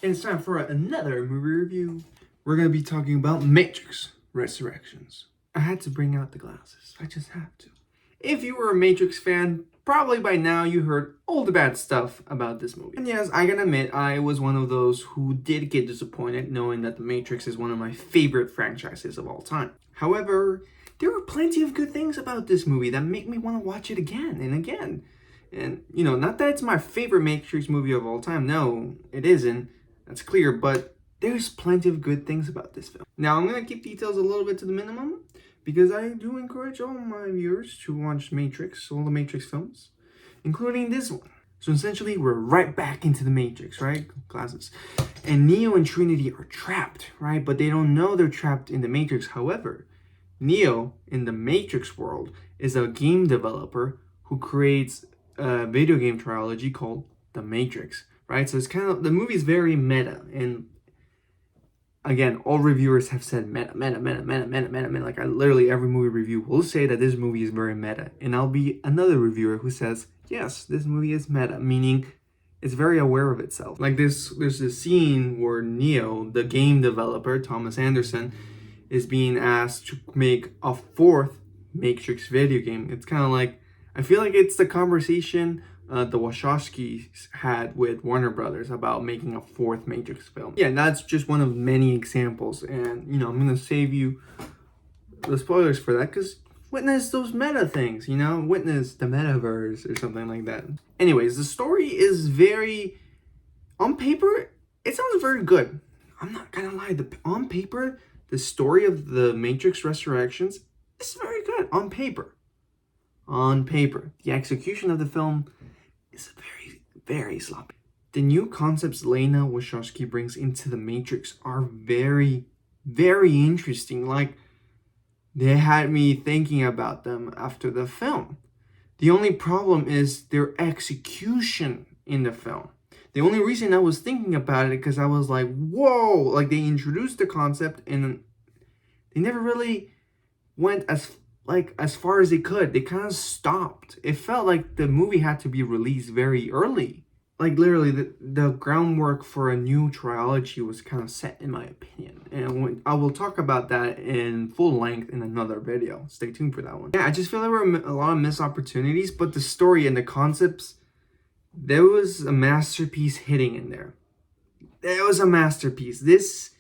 And it's time for another movie review. We're going to be talking about Matrix Resurrections. I had to bring out the glasses. I just have to. If you were a Matrix fan, probably by now you heard all the bad stuff about this movie. And yes, I can admit I was one of those who did get disappointed knowing that The Matrix is one of my favorite franchises of all time. However, there were plenty of good things about this movie that make me want to watch it again and again. And, you know, not that it's my favorite Matrix movie of all time. No, it isn't. That's clear, but there's plenty of good things about this film. Now, I'm going to keep details a little bit to the minimum because I do encourage all my viewers to watch Matrix, all the Matrix films, including this one. So essentially, we're right back into the Matrix, right? Glasses. And Neo and Trinity are trapped, right? But they don't know they're trapped in the Matrix. However, Neo, in the Matrix world, is a game developer who creates a video game trilogy called The Matrix, right? So it's kind of, the movie is very meta, and again, all reviewers have said meta. Like literally every movie review will say that this movie is very meta, and I'll be another reviewer who says, yes, this movie is meta, meaning it's very aware of itself. Like there's this scene where Neo, the game developer, Thomas Anderson, is being asked to make a fourth Matrix video game. It's kind of like, I feel like it's the conversation the Wachowskis had with Warner Brothers about making a fourth Matrix film. Yeah, that's just one of many examples. And, you know, I'm going to save you the spoilers for that because witness those meta things, you know? Witness the metaverse or something like that. Anyways, the story is very, on paper, it sounds very good. I'm not going to lie. On paper, the story of the Matrix Resurrections is very good on paper. On paper. The execution of the film is very, very sloppy. The new concepts Lana Wachowski brings into the Matrix are very, very interesting. Like, they had me thinking about them after the film. The only problem is their execution in the film. The only reason I was thinking about it because I was like, whoa! Like, they introduced the concept and they never really went as far as they could. They kind of stopped. It felt like the movie had to be released very early. Like literally the groundwork for a new trilogy was kind of set, in my opinion. And I will talk about that in full length in another video. Stay tuned for that one. Yeah, I just feel there were a lot of missed opportunities, but the story and the concepts, there was a masterpiece hitting in there. There was a masterpiece. This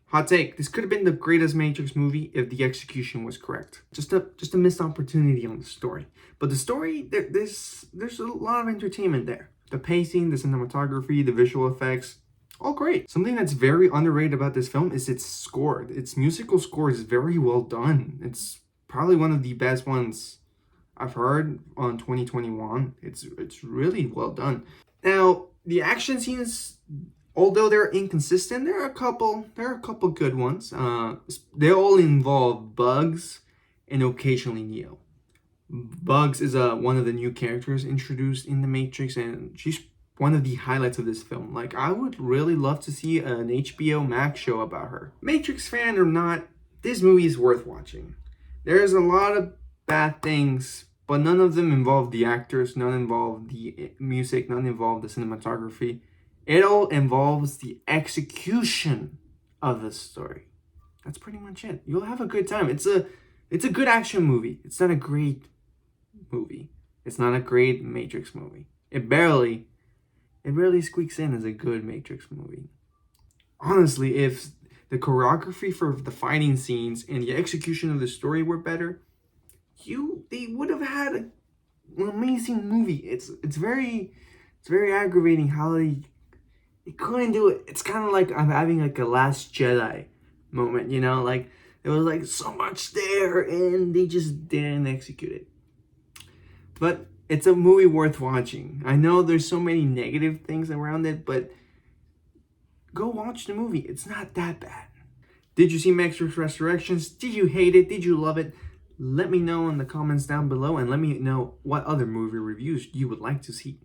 hot take, this could have been the greatest Matrix movie if the execution was correct. Just a missed opportunity on the story. But the story, there's a lot of entertainment there. The pacing, the cinematography, the visual effects, all great. Something that's very underrated about this film is its score. Its musical score is very well done. It's probably one of the best ones I've heard on 2021. It's really well done. Now, the action scenes, although they're inconsistent, there are a couple good ones. They all involve Bugs and occasionally Neo. Bugs is one of the new characters introduced in The Matrix, and she's one of the highlights of this film. Like, I would really love to see an HBO Max show about her. Matrix fan or not, this movie is worth watching. There's a lot of bad things, but none of them involve the actors, none involve the music, none involve the cinematography. It all involves the execution of the story. That's pretty much it. You'll have a good time. It's a good action movie. It's not a great movie. It's not a great Matrix movie. It barely squeaks in as a good Matrix movie. Honestly, if the choreography for the fighting scenes and the execution of the story were better, they would have had an amazing movie. It's very aggravating how they couldn't do it. It's kind of like I'm having like a Last Jedi moment, you know? Like, there was like so much there and they just didn't execute it. But it's a movie worth watching. I know there's so many negative things around it, but go watch the movie. It's not that bad. Did you see Matrix Resurrections? Did you hate it? Did you love it? Let me know in the comments down below and let me know what other movie reviews you would like to see.